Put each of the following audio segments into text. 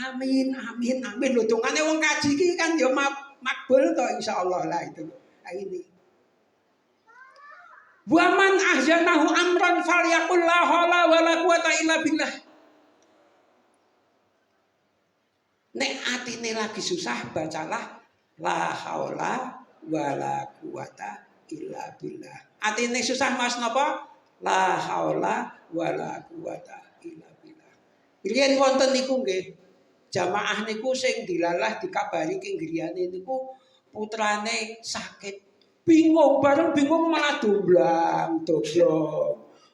Amin, amin, amin. Lho dongane wong kaji iki kan ya makbul to insyaallah lah itu. Nah, ini. Wa man ahzanahu amran falyaqul la haula wala quwata illa billah. Nek atine lagi susah bacalah la haula wala quwata illa billah. Atine susah mas napa? La haula wala quwata illa billah. Riyen wonten niku nggih. Jamaah niku sing dilalah dikabari king griyane niku putrane sakit. Bingung bareng bingung malah domblang.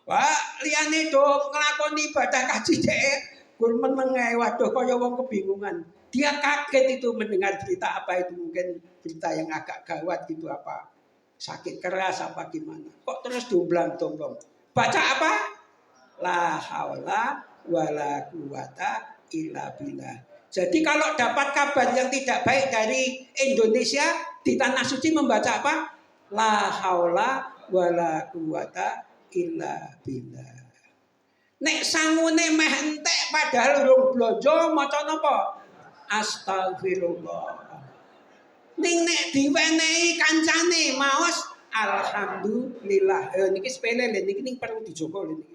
Wah, liyane do nglakoni ibadah kaji dhek gur menenge waduh kaya wong kebingungan. Dia kaget itu mendengar cerita apa itu, mungkin cerita yang agak gawat gitu apa. Sakit keras apa gimana. Kok terus domblang-domblong. Baca apa? La haula wala quwata illa billah. Jadi kalau dapat kabar yang tidak baik dari Indonesia di tanah suci membaca apa? La haula wala quwata illa billah. Nek sangune meh entek padahal urung blonjo maca napa? Astagfirullah. Ning nek diwenehi kancane maos alhamdulillah. Niki sepele lho niki perlu dijogo lho niki.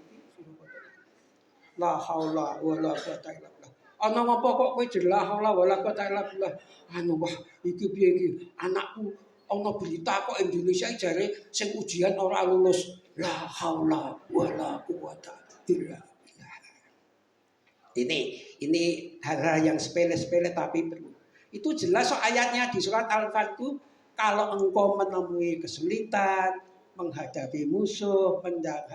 La haula wala quwata illa billah. Ana apa kok kowe jelah haula wala quwata illa billah. Anu wah iki piye iki? Anakku ana berita kok Indonesia jare sing ujian ora lulus. La haula wala quwata illa billah. Ini hal-hal yang sepele-sepele tapi perlu. Itu jelas so ayatnya di surat Al-Fatih, kalau engkau menemui kesulitan, menghadapi musuh,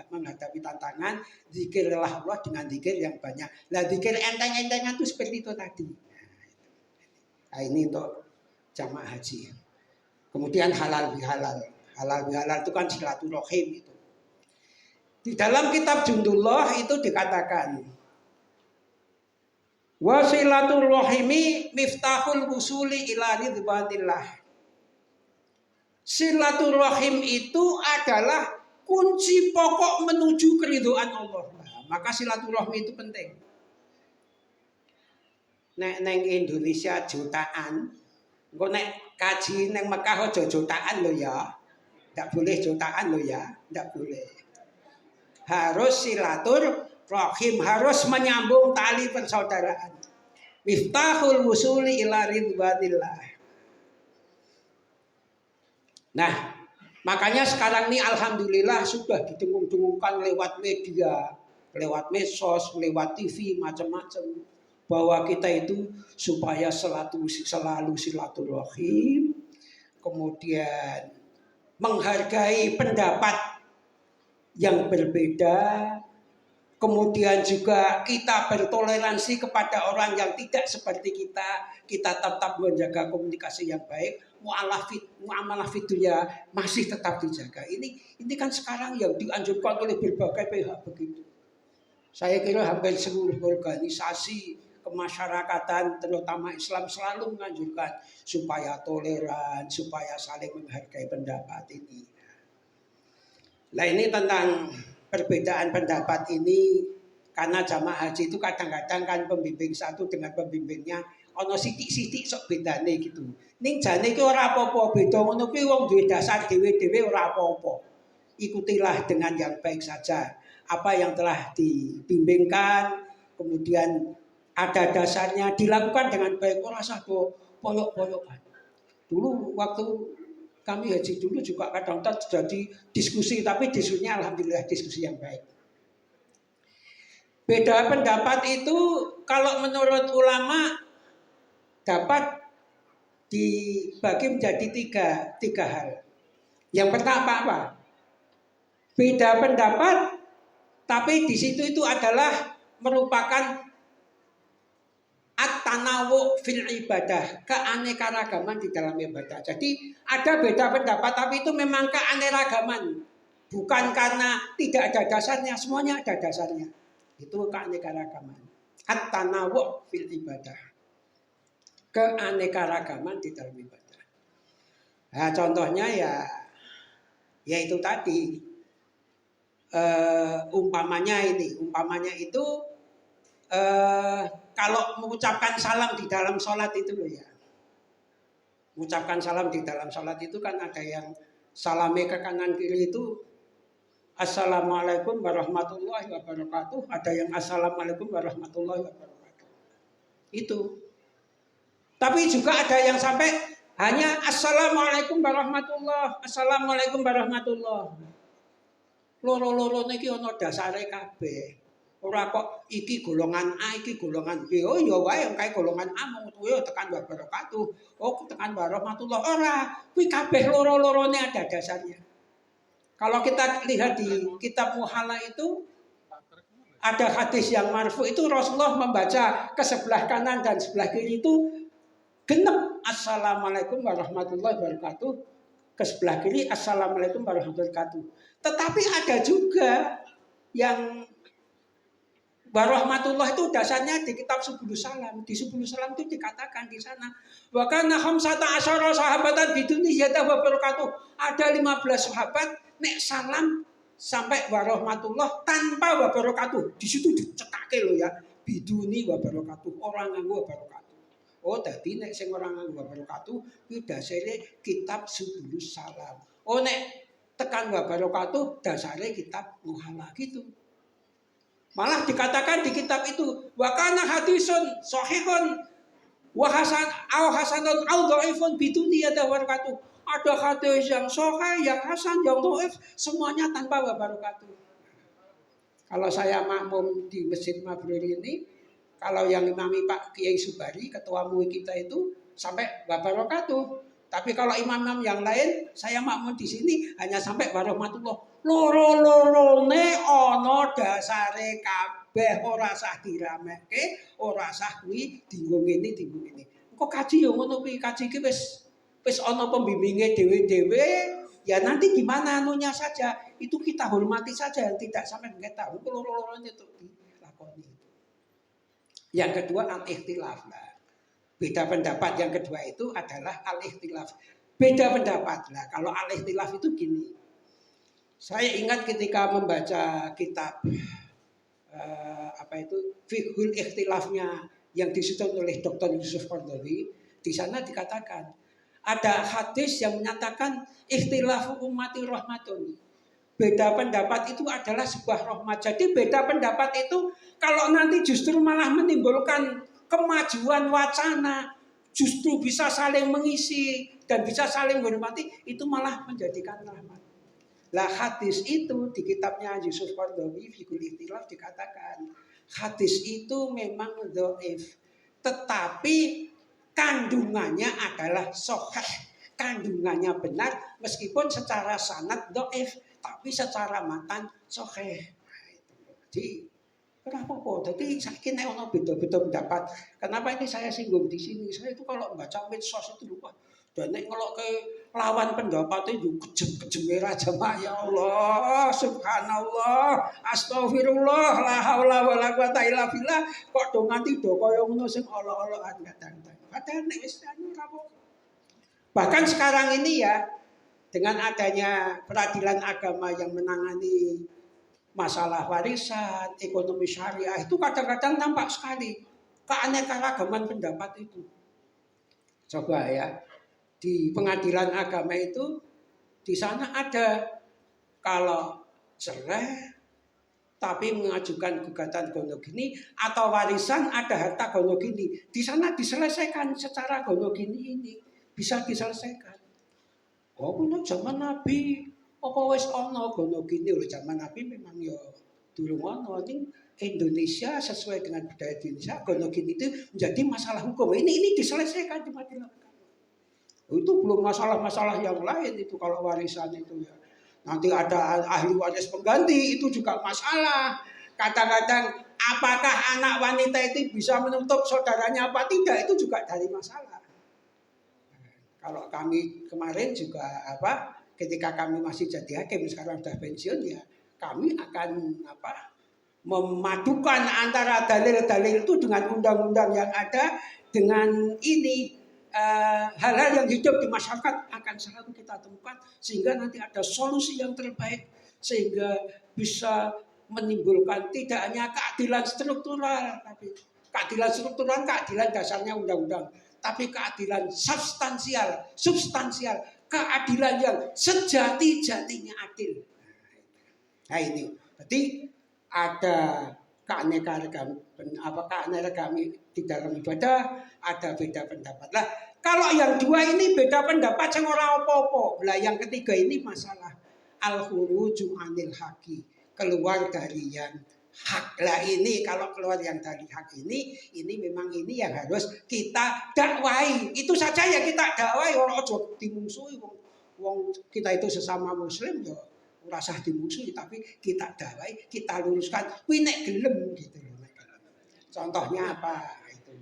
menghadapi tantangan, zikirlah Allah dengan zikir yang banyak. Lah zikir enteng-entengan itu seperti itu tadi. Nah, ini untuk jamaah haji. Kemudian halal bihalal. Halal bihalal itu kan silaturahim itu. Di dalam kitab Jundullah itu dikatakan wasilaturrahimi miftahul wusuli ila ridwanillah. Silaturahim itu adalah kunci pokok menuju keridhaan Allah. Nah, maka silaturahmi itu penting. Nek neng Indonesia jutaan, engko nek kaji neng Mekah aja jutaan lo ya. Tidak boleh jutaan lo ya, tidak boleh. Harus silaturahim, harus menyambung tali persaudaraan. Miftahul wusuli ila ridwanillah. Nah, makanya sekarang ini alhamdulillah sudah didengung-dengungkan lewat media, lewat medsos, lewat TV, macam-macam, bahwa kita itu supaya selalu silaturahim, kemudian menghargai pendapat yang berbeda, kemudian juga kita bertoleransi kepada orang yang tidak seperti kita tetap menjaga komunikasi yang baik, muamalah fitunya masih tetap dijaga. Ini kan sekarang yang dianjurkan oleh berbagai pihak begitu. Saya kira hampir seluruh organisasi kemasyarakatan terutama Islam selalu menganjurkan supaya toleran, supaya saling menghargai pendapat ini. Nah, ini tentang perbedaan pendapat ini, karena jamaah haji itu kadang-kadang kan pembimbing satu dengan pembimbingnya ono sithik-sithik sok bedane gitu. Ning jane iki ora apa-apa, beda ngono kuwi wong duwe dasar dhewe-dhewe ora apa-apa. Ikutilah dengan yang baik saja apa yang telah dibimbingkan, kemudian ada dasarnya dilakukan dengan baik, ora usah poyok-poyokan. Dulu waktu kami haji dulu juga kadang-kadang terjadi diskusi, tapi diskusinya alhamdulillah diskusi yang baik. Beda pendapat itu kalau menurut ulama dapat dibagi menjadi tiga hal. Yang pertama apa? Beda pendapat, tapi di situ itu adalah merupakan at-tanawu fil ibadah, keanekaragaman di dalam ibadah. Jadi ada beda pendapat tapi itu memang keanekaragaman. Bukan karena tidak ada dasarnya, semuanya ada dasarnya. Itu keanekaragaman. At-tanawu fil ibadah. Keanekaragaman di dalam ibadah. Nah, contohnya ya itu tadi. Umpamanya itu kalau mengucapkan salam di dalam sholat itu loh ya. Mengucapkan salam di dalam sholat itu kan ada yang salame ke kanan kiri itu Assalamualaikum warahmatullahi wabarakatuh. Ada yang Assalamualaikum warahmatullahi wabarakatuh. Itu. Tapi juga ada yang sampai hanya Assalamualaikum warahmatullahi Assalamualaikum warahmatullahi. Loro-loro niki ana dasare kabeh. Ora kok iki golongan A, iki golongan B. Oh ya wae kae golongan A mung tuwe tekan wabarakatuh. Oh tekan warahmatullahi. Ora, kuwi kabeh loro-lorone ada dasarnya. Kalau kita lihat di kitab Muhalla itu ada hadis yang marfu itu Rasulullah membaca ke sebelah kanan dan sebelah kiri itu genep Assalamualaikum warahmatullahi wabarakatuh, ke sebelah kiri Assalamualaikum warahmatullahi wabarakatuh. Tetapi ada juga yang warahmatullahi itu dasarnya di kitab Subul Salam. Di Subul Salam itu dikatakan di sana wa kana khamsata asyara sahabatan biduni ziyada wa barakatuh. Ada 15 sahabat nek salam sampai warahmatullah tanpa wabarakatuh. Di situ dicekake loh ya, biduni wabarakatuh, orang nganggo wabarakatuh. Oh, dadi nek sing orang nganggo wabarakatuh kuwi dasare kitab Subulus Salam. Oh, nek tekan wabarakatuh dasare kitab Muhalla gitu. Malah dikatakan di kitab itu wa kana hadisun sahihun wa hasan au hasanun au dhaifun biduni wabarakatuh. Ada hadis yang sahih, yang hasan, yang dhaif, semuanya tanpa wabarakatuh. Kalau saya makmum di Masjid Mabrur ini, kalau yang imami Pak Kiai Subari, ketua MUI kita itu sampai wabarakatuh. Tapi kalau imam-imam yang lain, saya makmum di sini hanya sampai warahmatullah. Loro-lorone ana dasare kabeh, ora sah dirameke, ora sah kuwi dinggo ngene, dinggo ngene. Kok kaji yo ngono kuwi, kaji ki wis ana pembimbinge dhewe-dhewe, ya nanti gimana anunya saja, itu kita hormati saja, tidak sampai nggak tahu loro-lorone itu dilakoni. Yang kedua al-ikhtilaf. Nah, beda pendapat yang kedua itu adalah al-ikhtilaf. Beda pendapat. Nah, kalau al-ikhtilaf itu gini. Saya ingat ketika membaca kitab Fiqhul Ikhtilafnya yang disusun oleh Dr. Yusuf Qaradawi, di sana dikatakan ada hadis yang menyatakan ikhtilafu ummati rahmatun. Beda pendapat itu adalah sebuah rahmat. Jadi beda pendapat itu kalau nanti justru malah menimbulkan kemajuan wacana, justru bisa saling mengisi dan bisa saling menghormati, itu malah menjadikan rahmat. Lah hadis itu di kitabnya Yusuf Qaradawi Fiqhul Ikhtilaf dikatakan hadis itu memang dhaif, tetapi kandungannya adalah sahih, kandungannya benar meskipun secara sanad dhaif, tapi secara matan sahih. Jadi kenapa kok? Jadi saya kira ono beda-beda pendapat. Kenapa ini saya singgung di sini? Saya itu kalau membaca medsos itu lupa. Dan nek ngelokke lawan pendapat itu kejem-kejem aja ya Allah, subhanallah, astagfirullah, la haula wala quwata illa billah. Kok do nganti do kaya ngono sing ala-alaan kadang-kadang. Padahal nek wis anu rapo. Bahkan sekarang ini ya, dengan adanya peradilan agama yang menangani masalah warisan, ekonomi syariah, itu kadang-kadang nampak sekali keanekaragaman pendapat itu. Coba ya, di pengadilan agama itu, di sana ada kalau cerai tapi mengajukan gugatan gonogini atau warisan ada harta gonogini, di sana diselesaikan secara gonogini ini bisa diselesaikan. Oh, benar zaman Nabi, apa wis ana gonogini oleh zaman Nabi memang ya durung ana. Indonesia sesuai dengan budaya Indonesia, gonogini itu menjadi masalah hukum. Ini diselesaikan di pengadilan. Itu belum masalah-masalah yang lain itu kalau warisan itu ya. Nanti ada ahli waris pengganti itu juga masalah. Kadang-kadang apakah anak wanita itu bisa menuntut saudaranya apa tidak, itu juga dari masalah. Kalau kami kemarin juga ketika kami masih jadi hakim, sekarang sudah pensiun ya, kami akan memadukan antara dalil-dalil itu dengan undang-undang yang ada dengan ini. Hal-hal yang hidup di masyarakat akan selalu kita temukan sehingga nanti ada solusi yang terbaik sehingga bisa menimbulkan tidak hanya keadilan struktural tapi Keadilan struktural, keadilan dasarnya undang-undang, tapi keadilan substansial, keadilan yang sejati-jatinya adil. Nah ini, berarti ada keanekaragaman di dalam ibadah, ada beda pendapat. Lah, kalau yang dua ini beda pendapat, yang ora apa-apa. Lah yang ketiga ini masalah al-khuruju anil haqi, keluar dari yang hak. Lah ini kalau keluar yang dari hak ini memang ini yang harus kita dakwai. Itu saja ya kita dakwai, ora ojo dimungsuhi wong kita itu sesama muslim ya. Rasa dimusuhi, tapi kita dakwai, kita luruskan. Kuwi nek gelem gitu loh. Contohnya apa? Itu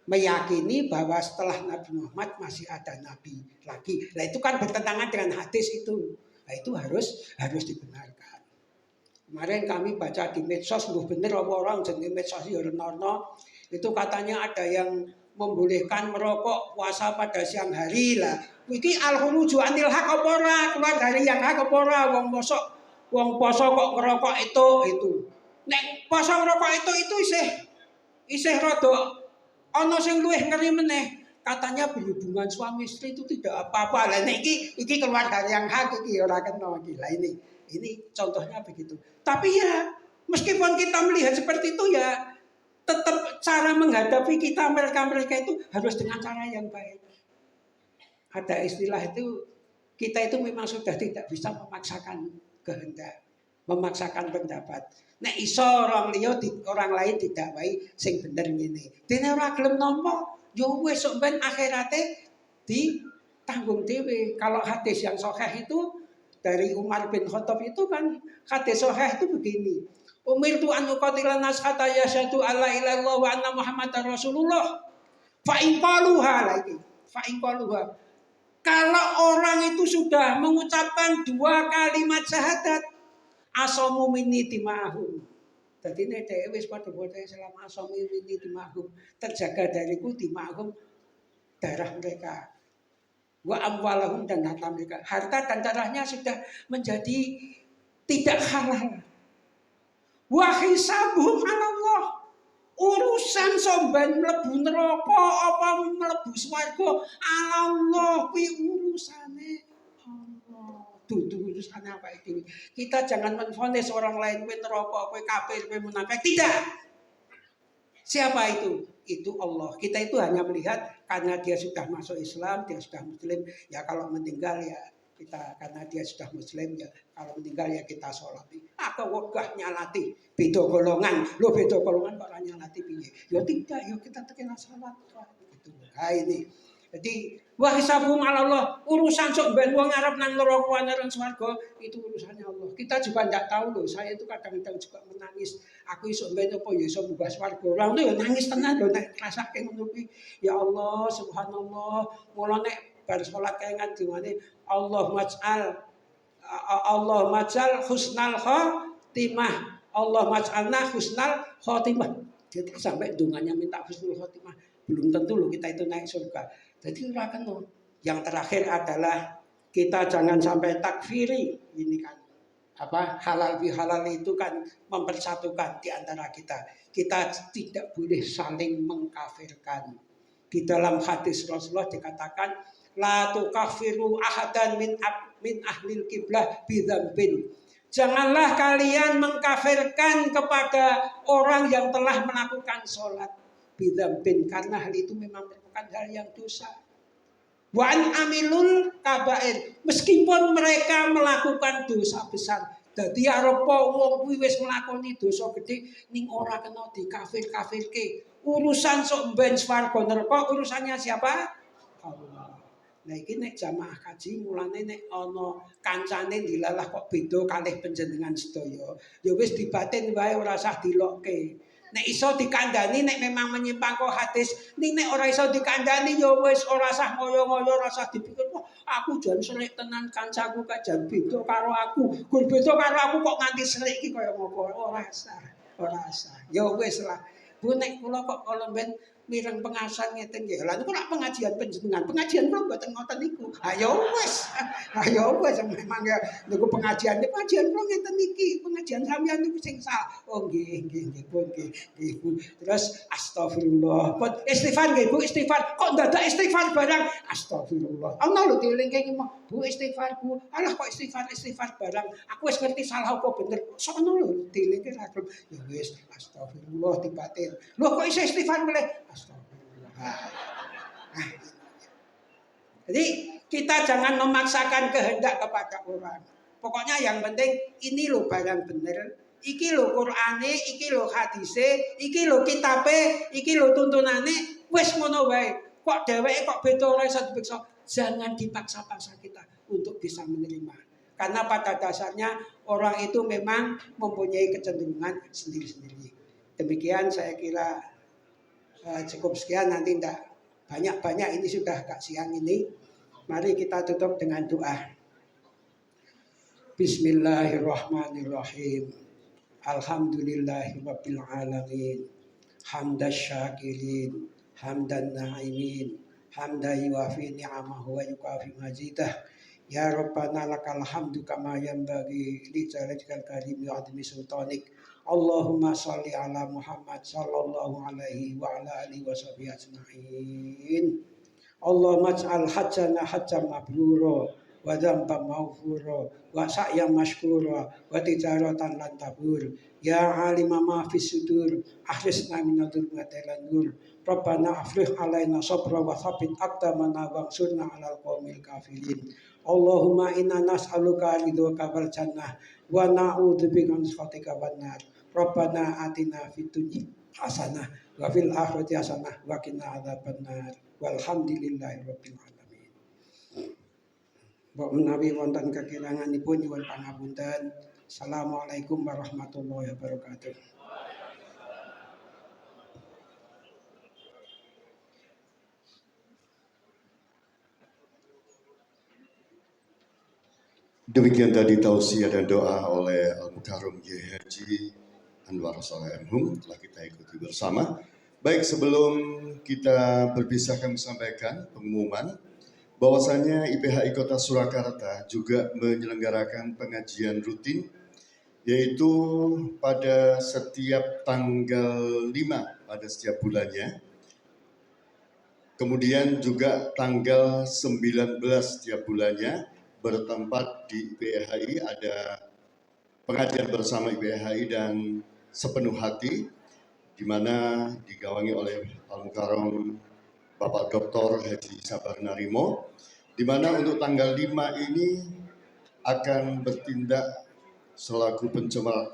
meyakini bahwa setelah Nabi Muhammad masih ada nabi lagi. Nah itu kan bertentangan dengan hadis itu. Nah itu harus dibenarkan. Kemarin kami baca di medsos, bener apa orang jenenge medsos ya renono. Itu katanya ada yang membolehkan merokok puasa pada siang hari lah. Iki al-khuruju anil haq apa ora? Keluar dari yang hak apa ora? Wong poso kok ngerokok itu. Nek poso ngerokok itu isih rada ana sing luwih ngeri meneh. Katanya berhubungan suami istri itu tidak apa-apa. Lah nek iki keluar dari yang hak iki ora kena iki. Lah ini contohnya begitu. Tapi ya meskipun kita melihat seperti itu ya tetap cara menghadapi mereka itu harus dengan cara yang baik. Ada istilah itu, kita itu memang sudah tidak bisa memaksakan kehendak, memaksakan pendapat. Nek iso orang lain tidak baik, sing bener ngene. Dene ora gelem nampa, yo wis sok ben akhirate ditanggung dhewe. Kalau hadis yang sahih itu dari Umar bin Khattab itu kan hadis sahih itu begini. Umirtu an uqatila nas hatta yashhadu alla ilaha illallah wa anna muhammadar rasulullah. Fa in qaluha lagi. Fa in qaluha. Kalau orang itu sudah mengucapkan 2 kalimat syahadat, asamu minni dimahum. Jadi ini dhewe wis padha-padha selama asamu minni dimahum, terjaga dariku dimahum darah mereka. Wa amwalahum dan harta mereka. Harta dan darahnya sudah menjadi tidak halal. Wa hisabuhum 'ala Allah. Urusan somben mlebu neraka apa mlebu swarga Allah kuwi urusane Allah. Dudu urusane apa iki. Kita jangan menvonis orang lain kuwi neraka, kowe kafir, kowe munafik. Tidak. Siapa itu? Itu Allah. Kita itu hanya melihat karena dia sudah masuk Islam, dia sudah muslim, ya kalau meninggal ya kita karena dia sudah muslim ya kalau meninggal ya kita sholati. Atau wegah nyalati beda golongan. Lo beda golongan kok nyalati piye? Ya tidak, ya kita terkena salat gitu. Nah ini. Jadi wa hisabum 'ala Allah, urusan sok ben wong arep nang neraka nang swarga itu urusannya Allah. Kita juga enggak tahu loh. Saya itu kadang-kadang juga menangis. Aku iso ben apa ya iso munggah swarga. Lah ya nangis tenan lho nek rasake ngono kuwi. Ya Allah, subhanallah. Mula nek bar salat kaengan dimane Allah maj'al husnal khotimah. Allah maj'alna husnal khotimah. Jadi sampai dunganya minta husnul khotimah. Belum tentu loh kita itu naik surga. Jadi urakan loh. Yang terakhir adalah kita jangan sampai takfiri. Ini kan halal bihalal itu kan mempersatukan di antara kita. Kita tidak boleh saling mengkafirkan. Di dalam hadis Rasulullah dikatakan la tukafiru ahadan min ahlil kiblah bidzambin. Janganlah kalian mengkafirkan kepada orang yang telah melakukan sholat bidzambin, karena hal itu memang merupakan hal yang dosa. Wan amilul kabair, meskipun mereka melakukan dosa besar. Dadi arepa wong kuwi wis nglakoni dosa gedhe ning ora kena dikafir-kafirke. Urusan sok ben swarga neraka urusannya siapa? Allah. Nah iki nek jamaah kaji mulane nek ana kancane dilalah kok beda kalih panjenengan sedaya. Ya wis dibatin wae ora usah dilokke. Nek iso dikandani nek memang menyimpang kok hadis, nek ora iso dikandani ya wis ora usah ngoyo-ngoyo, ora usah dipikir kok aku jan serik tenan kancaku kajan beda karo aku. Gur beda karo aku kok nganti serik iki kaya ngopo? Ora usah. Ya wis lah. Bu nek kula kok kalau ben mireng pengasan ngeten nggih. Lah niku lak pengajian panjenengan, pengajian kula mboten ngoten niku. Ayo wis. Ayo wis memang ya niku pengajian kula ngeten niki, pengajian sampeyan niku sing salah. Oh nggih nggih Bu nggih. Bu. Terus astagfirullah. Istighfar nggih Bu, istighfar. Kok dadak istighfar barang? Astagfirullah. Ana lho dielingke Bu istighfar Bu. Alah kok istighfar barang. Aku wis ngerti salah apa bener. Sono lho dielingke ra ya wis astagfirullah dibatin. Lho kok iso istighfar boleh? Astagfirullah. Nah, jadi kita jangan memaksakan kehendak kepada orang. Pokoknya yang penting ini loh barang bener, iki loh Qur'ane, iki loh hadise, iki loh kitabe, iki loh tuntunane, wis ngono wae. Kok dheweke kok beda ora iso dipaksa. Jangan dipaksa-paksa kita untuk bisa menerima. Karena pada dasarnya orang itu memang mempunyai kecenderungan sendiri-sendiri. Demikian saya kira cukup sekian, nanti tidak banyak-banyak, ini sudah agak siang ini. Mari kita tutup dengan doa. Bismillahirrahmanirrahim. Alhamdulillahirabbil alamin. Hamdas syakirin, hamdan na'imin, hamdan yuafi ni'amahu wa yukafi mazidah. Ya Rabbana lakal hamdu kama yanbaghi li jalalikal karim wa admi sultanik. Allahumma sholli ala Muhammad sallallahu alaihi wa ala alihi wa sahbihi ajma'in. Allahumma ij'al hajjana hajjan mabrura wa dzamban maghfura wa sa'yan mashkura wa tijaratan lan tabur. Ya alima ma fis sudur ahlisna min dzulmati lan nur. Rabbana afrigh alaina sabra wa tsabbit aqdamana wansurna 'alal qaumil kafirin. Allahumma inna nas'aluka ridhoka wal jannah wa na'udzubika min sakhatika wan nar. Rabbana atina fid dunya hasanah wa fil akhirati hasanah wa qina adzabannar. Walhamdulillahirabbil alamin. Mbok menawi wonten kekiranganipun nyuwun pangapunten. Assalamualaikum warahmatullahi wabarakatuh. Demikian tadi tausiah dan doa oleh Al-Mukarram Kiai Haji Anwar Saleh MHum telah kita ikuti bersama. Baik, sebelum kita berpisah kami sampaikan pengumuman bahwasanya IPHI Kota Surakarta juga menyelenggarakan pengajian rutin, yaitu pada setiap tanggal 5 pada setiap bulannya. Kemudian juga tanggal 19 setiap bulannya bertempat di IPHI, ada pengajian bersama IPHI dan sepenuh hati, di mana digawangi oleh Al-Mukarram Bapak Dr. Haji Sabar Narimo, di mana untuk tanggal 5 ini akan bertindak selaku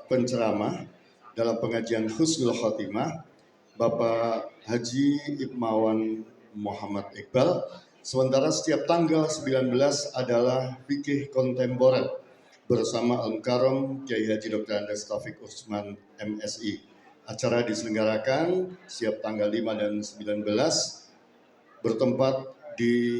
penceramah dalam pengajian Husnul Khotimah Bapak Haji Ibmawan Muhammad Iqbal. Sementara setiap tanggal 19 adalah fikih kontemporer bersama Al-Mukarram Kiai Haji Dr. Andes Taufik Utsman MSI. Acara diselenggarakan setiap tanggal 5 dan 19 bertempat di